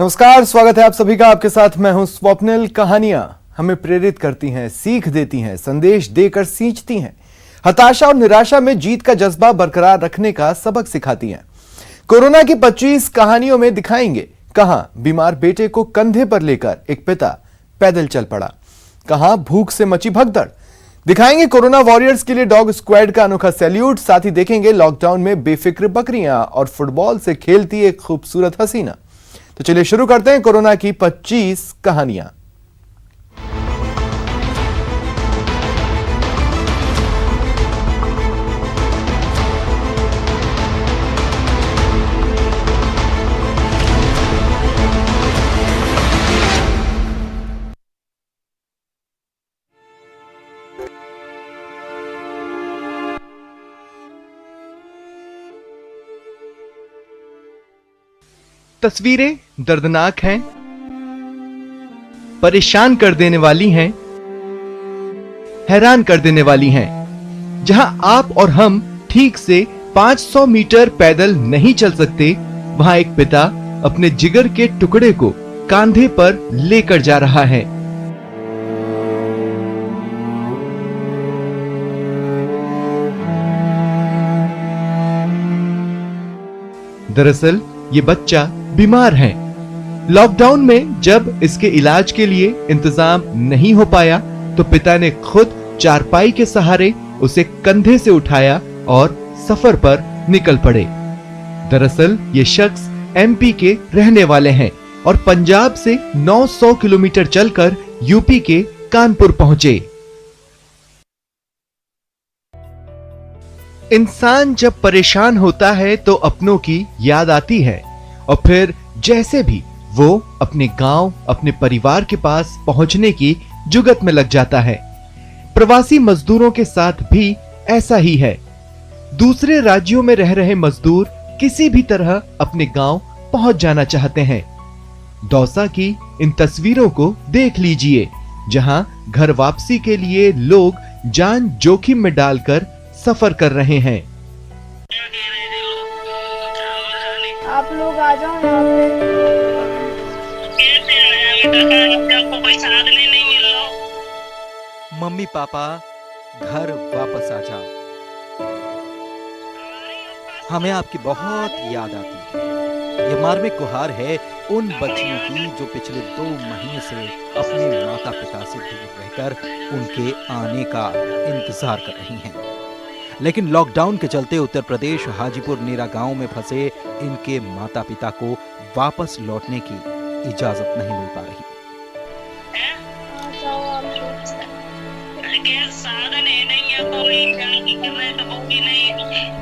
नमस्कार, स्वागत है आप सभी का। आपके साथ मैं हूं स्वप्निल। कहानियां हमें प्रेरित करती हैं, सीख देती हैं, संदेश देकर सींचती हैं, हताशा और निराशा में जीत का जज्बा बरकरार रखने का सबक सिखाती हैं। कोरोना की 25 कहानियों में दिखाएंगे कहां बीमार बेटे को कंधे पर लेकर एक पिता पैदल चल पड़ा, कहां भूख से मची भगदड़। दिखाएंगे कोरोना वॉरियर्स के लिए डॉग स्क्वाड का अनोखा सैल्यूट। साथ ही देखेंगे लॉकडाउन में बेफिक्र बकरियां और फुटबॉल से खेलती एक खूबसूरत हसीना। तो चलिए शुरू करते हैं कोरोना की 25 कहानियां। तस्वीरें दर्दनाक हैं, परेशान कर देने वाली हैं, हैरान कर देने वाली हैं। जहां आप और हम ठीक से 500 मीटर पैदल नहीं चल सकते, वहां एक पिता अपने जिगर के टुकड़े को कांधे पर लेकर जा रहा है। दरअसल ये बच्चा बीमार है। लॉकडाउन में जब इसके इलाज के लिए इंतजाम नहीं हो पाया तो पिता ने खुद चारपाई के सहारे उसे कंधे से उठाया और सफर पर निकल पड़े। दरअसल ये शख्स एमपी के रहने वाले हैं और पंजाब से 900 किलोमीटर चलकर यूपी के कानपुर पहुंचे। इंसान जब परेशान होता है तो अपनों की याद आती है और फिर जैसे भी वो अपने गांव, अपने परिवार के पास पहुंचने की जुगत में लग जाता है। प्रवासी मजदूरों के साथ भी ऐसा ही है। दूसरे राज्यों में रह रहे मजदूर किसी भी तरह अपने गांव पहुंच जाना चाहते हैं। दौसा की इन तस्वीरों को देख लीजिए, जहां घर वापसी के लिए लोग जान जोखिम में डालकर सफर कर रहे हैं। आप लोग आ जाओ यहाँ पे। कैसे आया बेटा? आपको कोई साथ नहीं मिल रहा। मम्मी पापा घर वापस आ जाओ, हमें आपकी बहुत याद आती है। ये मार्मिक गुहार है उन बच्चियों की जो पिछले 2 महीने से अपने माता पिता से दूर रहकर उनके आने का इंतजार कर रही हैं। लेकिन लॉकडाउन के चलते उत्तर प्रदेश हाजीपुर नीरा गांव में फंसे इनके माता पिता को वापस लौटने की इजाजत नहीं मिल पा रही। आ जाओ आप लोग। साधन है नहीं है, कोई कर रहे तो वो भी नहीं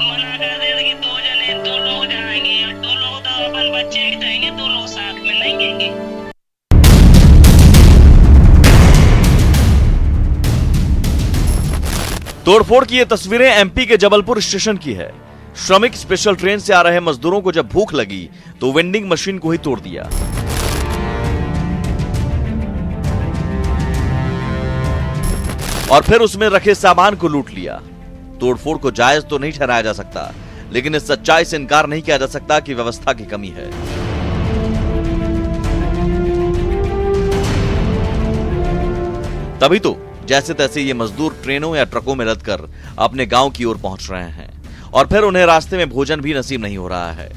मना कर दे कि 2 जने 2 लोग जाएंगे, 2 लोग तो अपन बच्चे ही जाएंगे, 2 लोग साथ में नहीं जाएंगे। तोड़फोड़ की ये तस्वीरें एमपी के जबलपुर स्टेशन की है। श्रमिक स्पेशल ट्रेन से आ रहे मजदूरों को जब भूख लगी तो वेंडिंग मशीन को ही तोड़ दिया। और फिर उसमें रखे सामान को लूट लिया। तोड़फोड़ को जायज तो नहीं ठहराया जा सकता, लेकिन इस सच्चाई से इनकार नहीं किया जा सकता कि व्यवस्था की कमी है। तभी तो जैसे तैसे ये मजदूर ट्रेनों या ट्रकों में लद कर अपने गांव की ओर पहुंच रहे हैं और फिर उन्हें रास्ते में भोजन भी नसीब नहीं हो रहा है।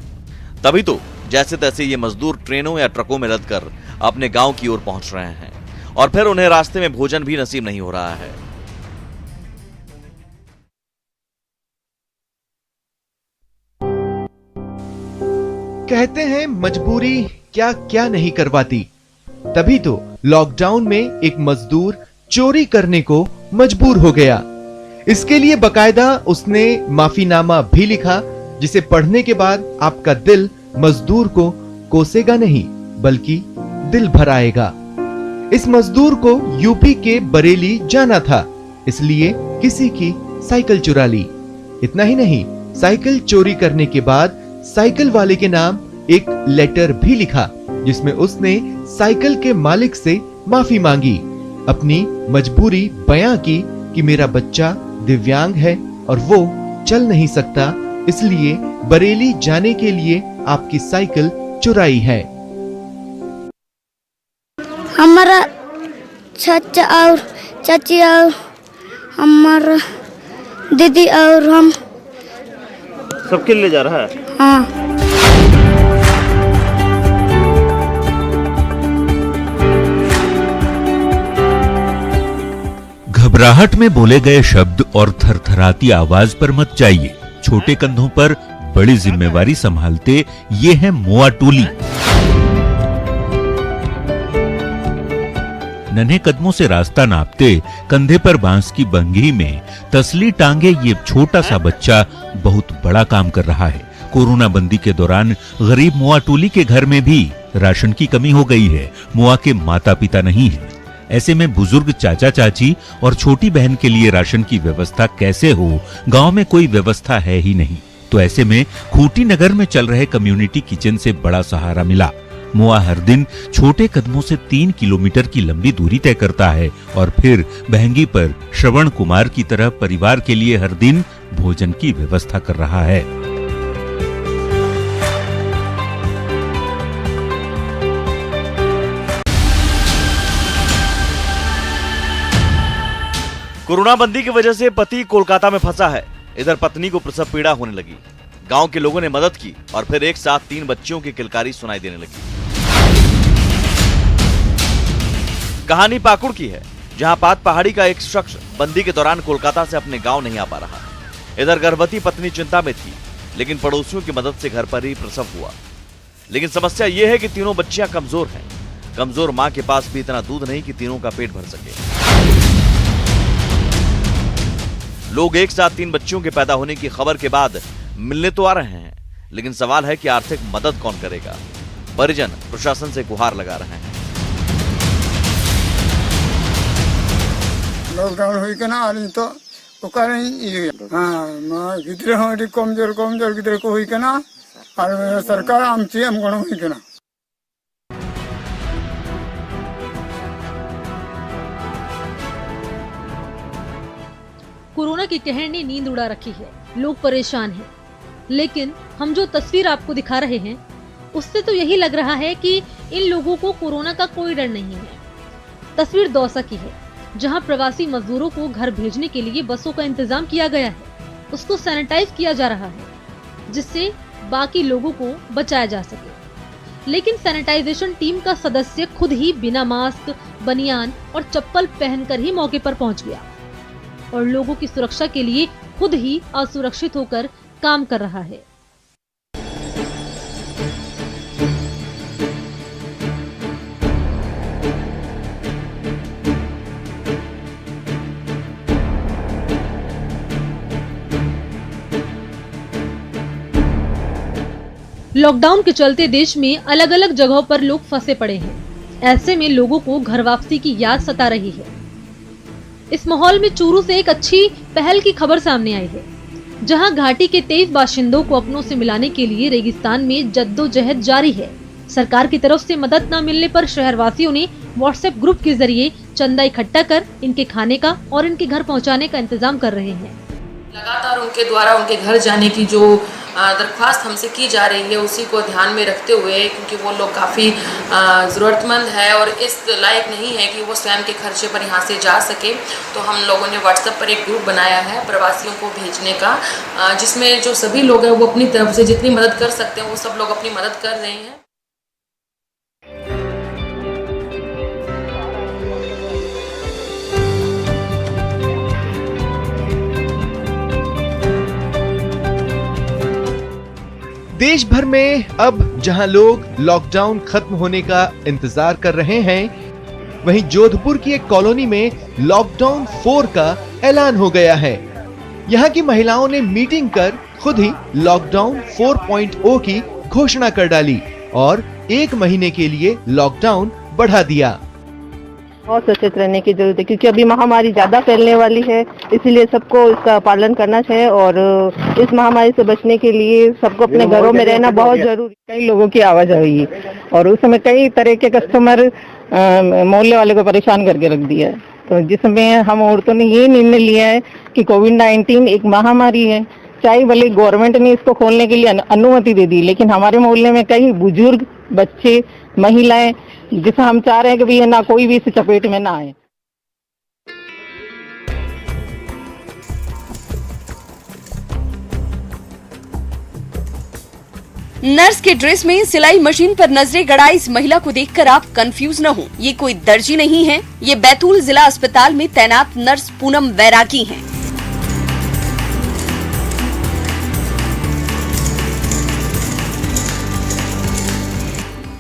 तभी तो जैसे तैसे ये मजदूर ट्रेनों या ट्रकों में लद कर अपने गांव की ओर पहुंच रहे हैं और फिर उन्हें रास्ते में भोजन भी नसीब नहीं हो रहा है। कहते हैं मजबूरी क्या क्या नहीं करवाती। तभी तो लॉकडाउन में एक मजदूर चोरी करने को मजबूर हो गया। इसके लिए बकायदा उसने माफीनामा भी लिखा, जिसे पढ़ने के बाद आपका दिल मजदूर को कोसेगा नहीं बल्कि दिल भर आएगा। इस मजदूर को यूपी के बरेली जाना था, इसलिए किसी की साइकिल चुरा ली। इतना ही नहीं, साइकिल चोरी करने के बाद साइकिल वाले के नाम एक लेटर भी लिखा, जिसमें उसने साइकिल के मालिक से माफी मांगी, अपनी मजबूरी बयां की कि मेरा बच्चा दिव्यांग है और वो चल नहीं सकता, इसलिए बरेली जाने के लिए आपकी साइकिल चुराई है। हमारा चाचा और चाची और हमारा दीदी और हम। सबके लिए जा रहा है? हाँ। घबराहट में बोले गए शब्द और थरथराती आवाज पर मत जाइए। छोटे कंधों पर बड़ी जिम्मेवारी संभालते ये है मोआ टोली। नन्हे कदमों से रास्ता नापते कंधे पर बांस की बंगी में तसली टांगे ये छोटा सा बच्चा बहुत बड़ा काम कर रहा है। कोरोना बंदी के दौरान गरीब मोआ टोली के घर में भी राशन की कमी हो गई है। मोआ के माता पिता नहीं है। ऐसे में बुजुर्ग चाचा चाची और छोटी बहन के लिए राशन की व्यवस्था कैसे हो? गांव में कोई व्यवस्था है ही नहीं। तो ऐसे में खूंटी नगर में चल रहे कम्युनिटी किचन से बड़ा सहारा मिला। मोआ हर दिन छोटे कदमों से 3 किलोमीटर की लंबी दूरी तय करता है और फिर बहंगी पर श्रवण कुमार की तरह परिवार के लिए हर दिन भोजन की व्यवस्था कर रहा है। कोरोना बंदी की वजह से पति कोलकाता में फंसा है। इधर पत्नी को प्रसव पीड़ा होने लगी। गांव के लोगों ने मदद की और फिर एक साथ 3 बच्चियों की किलकारी सुनाई देने लगी। कहानी पाकुड़ की है, जहां पात पहाड़ी का एक शख्स बंदी के दौरान कोलकाता से अपने गांव नहीं आ पा रहा। इधर गर्भवती पत्नी चिंता में थी, लेकिन पड़ोसियों की मदद से घर पर ही प्रसव हुआ। लेकिन समस्या यह है कि तीनों बच्चियां कमजोर हैं। कमजोर मां के पास भी इतना दूध नहीं कि तीनों का पेट भर सके। लोग एक साथ 3 बच्चियों के पैदा होने की खबर के बाद मिलने तो आ रहे हैं, लेकिन सवाल है कि आर्थिक मदद कौन करेगा। परिजन प्रशासन से गुहार लगा रहे हैं। लॉकडाउन हुई के ना आली तो गिद्रे हमारी कमजोर गिद्रे को हुई के ना और सरकार आमची हम गण हुई के ना। कोरोना की कहर ने नींद उड़ा रखी है। लोग परेशान हैं, लेकिन हम जो तस्वीर आपको दिखा रहे हैं उससे तो यही लग रहा है कि इन लोगों को कोरोना का कोई डर नहीं है। तस्वीर दौसा की है, जहां प्रवासी मजदूरों को घर भेजने के लिए बसों का इंतजाम किया गया है। उसको सैनिटाइज किया जा रहा है, जिससे बाकी लोगों को बचाया जा सके। लेकिन सैनिटाइजेशन टीम का सदस्य खुद ही बिना मास्क, बनियान और चप्पल पहनकर ही मौके पर पहुंच गया और लोगों की सुरक्षा के लिए खुद ही असुरक्षित होकर काम कर रहा है। लॉकडाउन के चलते देश में अलग अलग जगहों पर लोग फंसे पड़े हैं। ऐसे में लोगों को घर वापसी की याद सता रही है। इस माहौल में चूरू से एक अच्छी पहल की खबर सामने आई है, जहां घाटी के 23 बाशिंदों को अपनों से मिलाने के लिए रेगिस्तान में जद्दोजहद जारी है। सरकार की तरफ से मदद न मिलने पर शहरवासियों ने व्हाट्सएप ग्रुप के जरिए चंदा इकट्ठा कर इनके खाने का और इनके घर पहुंचाने का इंतजाम कर रहे हैं। लगातार उनके द्वारा उनके घर जाने की जो दरख्वास्त हमसे की जा रही है, उसी को ध्यान में रखते हुए, क्योंकि वो लोग काफ़ी ज़रूरतमंद है और इस लायक नहीं है कि वो स्वयं के खर्चे पर यहाँ से जा सके, तो हम लोगों ने व्हाट्सएप पर एक ग्रुप बनाया है प्रवासियों को भेजने का, जिसमें जो सभी लोग हैं वो अपनी तरफ से जितनी मदद कर सकते हैं वो सब लोग अपनी मदद कर रहे हैं। देश भर में अब जहां लोग लॉकडाउन खत्म होने का इंतजार कर रहे हैं, वहीं जोधपुर की एक कॉलोनी में लॉकडाउन 4 का ऐलान हो गया है। यहां की महिलाओं ने मीटिंग कर खुद ही लॉकडाउन 4.0 की घोषणा कर डाली और 1 महीने के लिए लॉकडाउन बढ़ा दिया। बहुत सचेत रहने की जरूरत है, क्योंकि अभी महामारी ज्यादा फैलने वाली है, इसीलिए सबको इसका पालन करना चाहिए और इस महामारी से बचने के लिए सबको अपने घरों में रहना बहुत जरूरी। कई लोगों की आवाज आई और उस समय कई तरह के कस्टमर मोहल्ले वाले को परेशान करके रख दिया है। तो जिसमें हम औरतों ने ये निर्णय लिया है कि कोविड-19 एक महामारी है, चाहे भले गवर्नमेंट ने इसको खोलने के लिए अनुमति दे दी, लेकिन हमारे मोहल्ले में कई बुजुर्ग, बच्चे, महिलाएं, जिसे हम चाह रहे हैं कि भी ना कोई भी इस चपेट में ना आए। नर्स के ड्रेस में सिलाई मशीन पर नजरें गड़ाई इस महिला को देखकर आप कंफ्यूज न हो, ये कोई दर्जी नहीं है, ये बैतूल जिला अस्पताल में तैनात नर्स पूनम वैरागी हैं।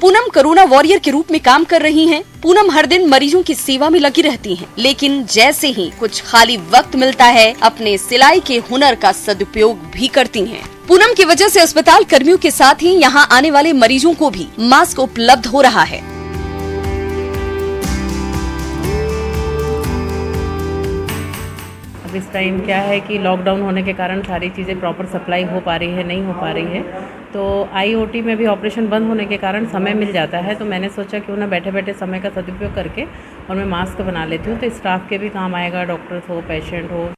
पूनम कोरोना वॉरियर के रूप में काम कर रही हैं। पूनम हर दिन मरीजों की सेवा में लगी रहती हैं, लेकिन जैसे ही कुछ खाली वक्त मिलता है अपने सिलाई के हुनर का सदुपयोग भी करती हैं। पूनम की वजह से अस्पताल कर्मियों के साथ ही यहां आने वाले मरीजों को भी मास्क उपलब्ध हो रहा है। अब इस टाइम क्या है कि लॉकडाउन होने के कारण सारी चीज़ें प्रॉपर सप्लाई हो पा रही है, नहीं हो पा रही है, तो आईओटी में भी ऑपरेशन बंद होने के कारण समय मिल जाता है, तो मैंने सोचा क्यों ना बैठे बैठे समय का सदुपयोग करके और मैं मास्क बना लेती हूँ, तो स्टाफ के भी काम आएगा, डॉक्टर्स हो, पेशेंट हो।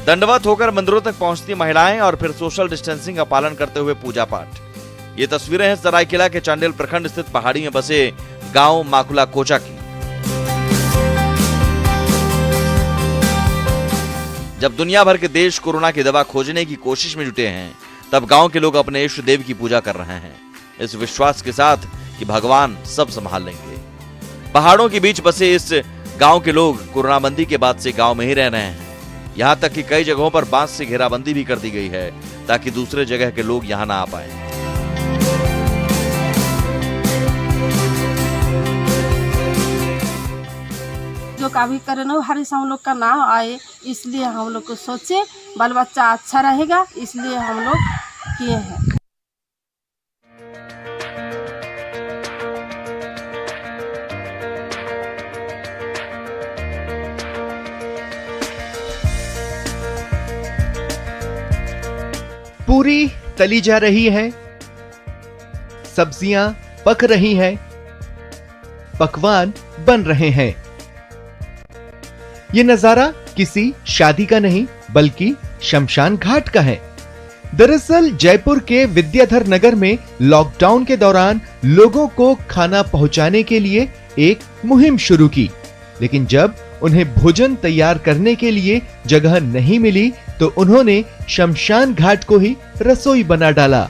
दंडवत होकर मंदिरों तक पहुंचती महिलाएं और फिर सोशल डिस्टेंसिंग का पालन करते हुए पूजा पाठ। ये तस्वीरें हैं सरायकेला के चांडिल प्रखंड स्थित पहाड़ी में बसे गांव माकुला कोचा की। जब दुनिया भर के देश कोरोना की दवा खोजने की कोशिश में जुटे हैं, तब गांव के लोग अपने इष्ट देव की पूजा कर रहे हैं, इस विश्वास के साथ कि भगवान सब संभाल लेंगे। पहाड़ों के बीच बसे इस गांव के लोग कोरोना बंदी के बाद से गांव में ही रह रहे हैं। यहाँ तक कि कई जगहों पर बांस से घेराबंदी भी कर दी गई है ताकि दूसरे जगह के लोग यहाँ ना आ पाए। जो कभी करना हरीश हम लोग का ना आए, इसलिए हम लोग को सोचे बाल बच्चा अच्छा रहेगा, इसलिए हम लोग किए हैं। पूरी तली जा रही है, सब्जियां पक रही हैं, पकवान बन रहे हैं। ये नजारा किसी शादी का नहीं बल्कि शमशान घाट का है। दरअसल जयपुर के विद्याधर नगर में लॉकडाउन के दौरान लोगों को खाना पहुंचाने के लिए एक मुहिम शुरू की, लेकिन जब उन्हें भोजन तैयार करने के लिए जगह नहीं मिली तो उन्होंने शमशान घाट को ही रसोई बना डाला।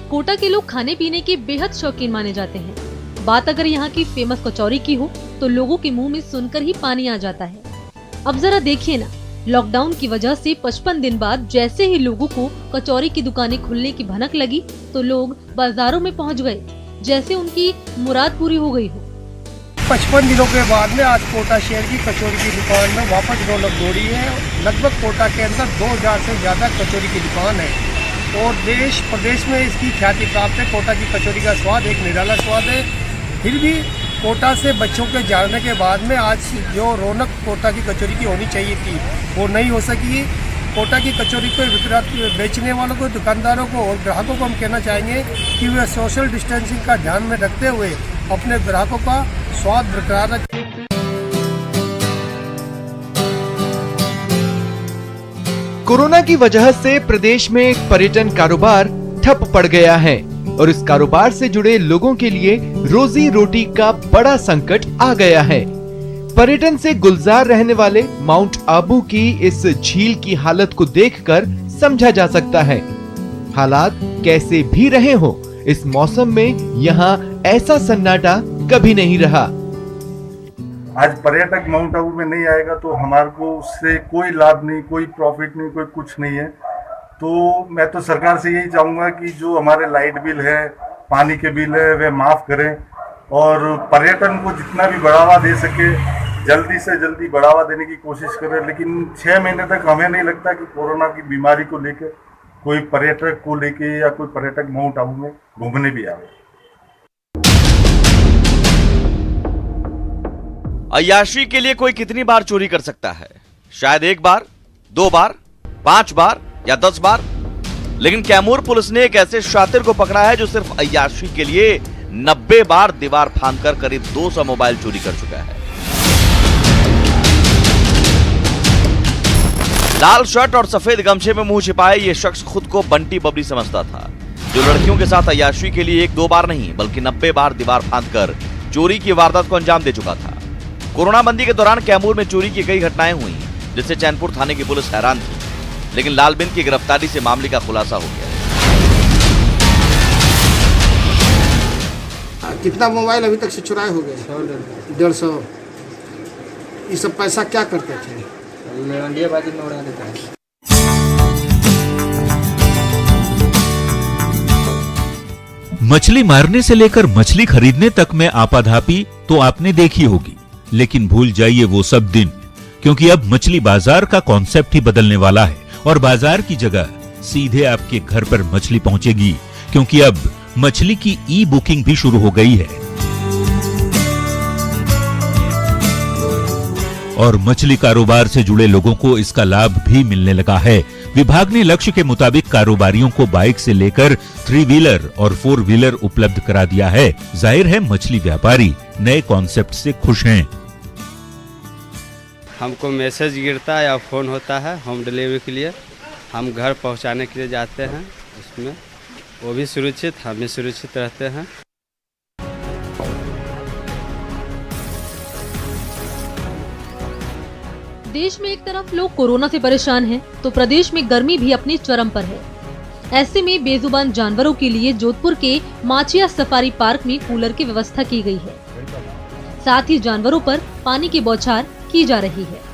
कोटा के लोग खाने पीने के बेहद शौकीन माने जाते हैं। बात अगर यहाँ की फेमस कचौरी की हो तो लोगों के मुंह में सुनकर ही पानी आ जाता है। अब जरा देखिए ना, लॉकडाउन की वजह से 55 दिन बाद जैसे ही लोगों को कचौरी की दुकानें खुलने की भनक लगी तो लोग बाजारों में पहुंच गए, जैसे उनकी मुराद पूरी हो गई हो। 55 दिनों के बाद में आज कोटा शहर की कचौरी की दुकान में वापस रौनक दौड़ी है। लगभग कोटा के अंदर 2000 से ज्यादा कचौरी की दुकान है और देश प्रदेश में इसकी ख्याति प्राप्त है। कोटा की कचौरी का स्वाद एक निराला स्वाद है। फिर भी कोटा से बच्चों के जाने के बाद में आज जो रौनक कोटा की कचौरी की होनी चाहिए थी वो नहीं हो सकी। कोटा की कचौरी को बेचने वालों को, दुकानदारों को और ग्राहकों को हम कहना चाहेंगे कि वे सोशल डिस्टेंसिंग का ध्यान में रखते हुए अपने ग्राहकों का स्वाद बरकरार रखें। कोरोना की वजह से प्रदेश में पर्यटन कारोबार ठप पड़ गया है और इस कारोबार से जुड़े लोगों के लिए रोजी रोटी का बड़ा संकट आ गया है। पर्यटन से गुलजार रहने वाले माउंट आबू की इस झील की हालत को देखकर समझा जा सकता है। हालात कैसे भी रहे हो, इस मौसम में यहाँ ऐसा सन्नाटा कभी नहीं रहा। आज पर्यटक माउंट आबू में नहीं आएगा तो हमारे को उससे कोई लाभ नहीं, कोई प्रॉफिट नहीं, कोई कुछ नहीं है। तो मैं तो सरकार से यही चाहूँगा कि जो हमारे लाइट बिल है, पानी के बिल है, वे माफ़ करें और पर्यटन को जितना भी बढ़ावा दे सके जल्दी से जल्दी बढ़ावा देने की कोशिश करें। लेकिन 6 महीने तक हमें नहीं लगता कि कोरोना की बीमारी को लेकर कोई पर्यटक को लेके या कोई पर्यटक माउंट आबू में घूमने भी आवे। अय्याशी के लिए कोई कितनी बार चोरी कर सकता है? शायद 1 बार, 2 बार, 5 बार या 10 बार। लेकिन कैमूर पुलिस ने एक ऐसे शातिर को पकड़ा है जो सिर्फ अय्याशी के लिए 90 बार दीवार फांदकर करीब 200 मोबाइल चोरी कर चुका है। लाल शर्ट और सफेद गमछे में मुंह छिपाए ये शख्स खुद को बंटी बबली समझता था, जो लड़कियों के साथ अय्याशी के लिए 1-2 बार नहीं बल्कि 90 बार दीवार फांदकर चोरी की वारदात को अंजाम दे चुका था। कोरोना बंदी के दौरान कैमूर में चोरी की कई घटनाएं हुई, जिससे चैनपुर थाने की पुलिस हैरान थी, लेकिन लालबिन की गिरफ्तारी से मामले का खुलासा हो गया। कितना मोबाइल अभी तक से चुराए हो गए? 150। ये सब पैसा क्या करते थे? लड़ंडियाबाजी में उड़ा देता है। मछली मारने से लेकर मछली खरीदने तक में आपाधापी तो आपने देखी होगी, लेकिन भूल जाइए वो सब दिन, क्योंकि अब मछली बाजार का कॉन्सेप्ट ही बदलने वाला है और बाजार की जगह सीधे आपके घर पर मछली पहुंचेगी, क्योंकि अब मछली की ई बुकिंग भी शुरू हो गई है। और मछली कारोबार से जुड़े लोगों को इसका लाभ भी मिलने लगा है। विभाग ने लक्ष्य के मुताबिक कारोबारियों को बाइक से लेकर 3 व्हीलर और 4 व्हीलर उपलब्ध करा दिया है। जाहिर है मछली व्यापारी नए कॉन्सेप्ट से खुश हैं। हमको मैसेज गिरता है या फोन होता है होम डिलीवरी के लिए, हम घर पहुंचाने के लिए जाते हैं, उसमें वो भी सुरक्षित, हम भी सुरक्षित रहते हैं। देश में एक तरफ लोग कोरोना से परेशान हैं, तो प्रदेश में गर्मी भी अपनी चरम पर है। ऐसे में बेजुबान जानवरों के लिए जोधपुर के माचिया सफारी पार्क में कूलर की व्यवस्था की गई है। साथ ही जानवरों पर पानी की बौछार की जा रही है।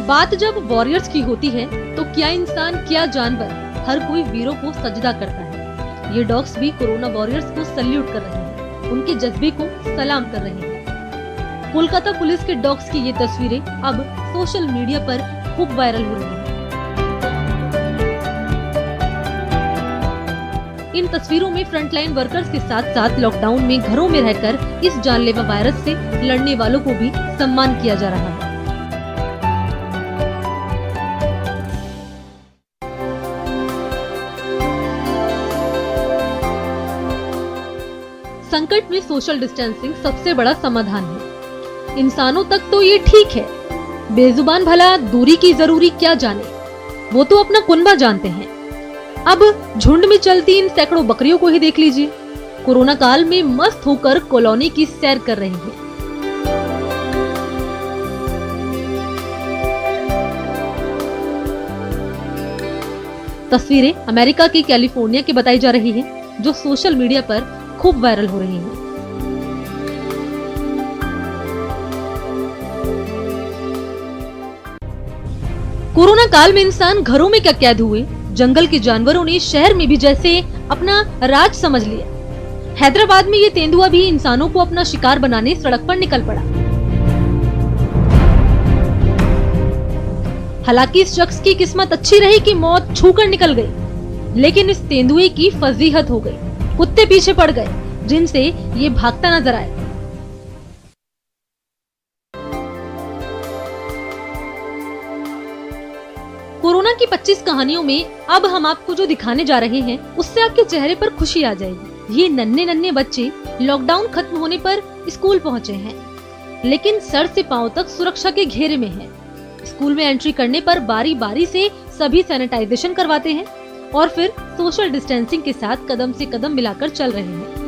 बात जब वॉरियर्स की होती है, तो क्या इंसान क्या जानवर, हर कोई वीरों को सजदा करता है। ये डॉग्स भी कोरोना वॉरियर्स को सल्यूट कर रहे हैं, उनके जज्बे को सलाम कर रहे हैं। कोलकाता पुलिस के डॉग्स की ये तस्वीरें अब सोशल मीडिया पर खूब वायरल हो रही हैं। इन तस्वीरों में फ्रंटलाइन वर्कर्स के साथ साथ लॉकडाउन में घरों में रहकर इस जानलेवा वायरस से लड़ने वालों को भी सम्मान किया जा रहा है। संकट में सोशल डिस्टेंसिंग सबसे बड़ा समाधान है। इंसानों तक तो ये ठीक है, बेजुबान भला दूरी की जरूरी क्या जाने, वो तो अपना कुनबा जानते हैं। अब झुंड में चलती इन सैकड़ों बकरियों को ही देख लीजिए, कोरोना काल में मस्त होकर कॉलोनी की सैर कर रही हैं। तस्वीरें अमेरिका की कैलिफोर्निया की बताई जा रही हैं, जो सोशल मीडिया पर खूब वायरल हो रही हैं। कोरोना काल में इंसान घरों में क्या कैद हुए, जंगल के जानवरों ने शहर में भी जैसे अपना राज समझ लिया। हैदराबाद में ये तेंदुआ भी इंसानों को अपना शिकार बनाने सड़क पर निकल पड़ा। हालांकि इस शख्स की किस्मत अच्छी रही कि मौत छूकर निकल गई, लेकिन इस तेंदुए की फजीहत हो गई। कुत्ते पीछे पड़ गए, जिनसे ये भागता नजर आया। कोरोना की 25 कहानियों में अब हम आपको जो दिखाने जा रहे हैं, उससे आपके चेहरे पर खुशी आ जाएगी। ये नन्हे नन्हे बच्चे लॉकडाउन खत्म होने पर स्कूल पहुंचे हैं, लेकिन सर से पांव तक सुरक्षा के घेरे में हैं। स्कूल में एंट्री करने पर बारी बारी से सभी सैनिटाइजेशन करवाते हैं और फिर सोशल डिस्टेंसिंग के साथ कदम से कदम मिलाकर चल रहे हैं।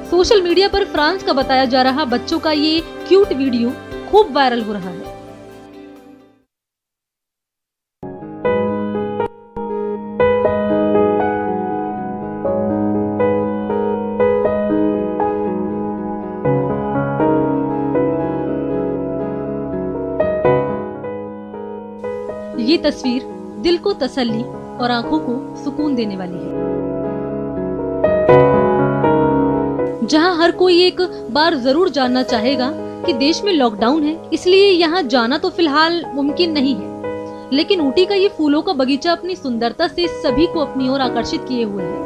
सोशल मीडिया पर फ्रांस का बताया जा रहा बच्चों का ये क्यूट वीडियो खूब वायरल हो रहा है। ये तस्वीर दिल को तसल्ली और आंखों को सुकून देने वाली है, जहां हर कोई एक बार जरूर जानना चाहेगा कि देश में लॉकडाउन है, इसलिए यहाँ जाना तो फिलहाल मुमकिन नहीं है, लेकिन ऊटी का ये फूलों का बगीचा अपनी सुंदरता से सभी को अपनी ओर आकर्षित किए हुए है।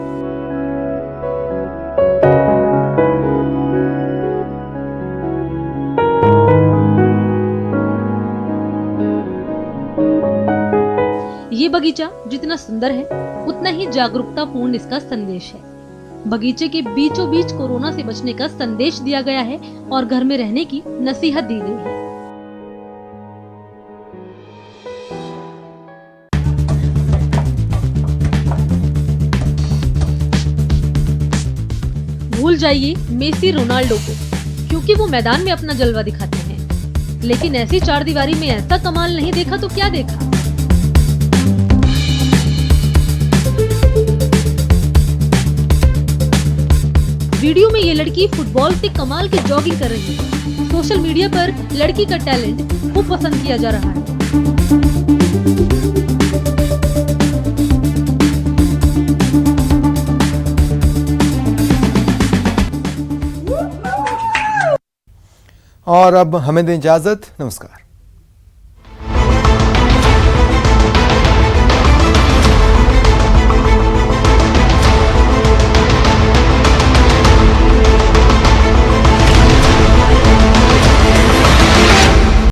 ये बगीचा जितना सुंदर है उतना ही जागरूकता पूर्ण इसका संदेश है। बगीचे के बीचों बीच कोरोना से बचने का संदेश दिया गया है और घर में रहने की नसीहत दी गई है। भूल जाइए मेसी रोनाल्डो को, क्योंकि वो मैदान में अपना जलवा दिखाते हैं, लेकिन ऐसी चारदीवारी में ऐसा कमाल नहीं देखा तो क्या देखा। वीडियो में ये लड़की फुटबॉल से कमाल की जॉगिंग कर रही है। सोशल मीडिया पर लड़की का टैलेंट खूब पसंद किया जा रहा है। और अब हमें दें इजाजत। नमस्कार।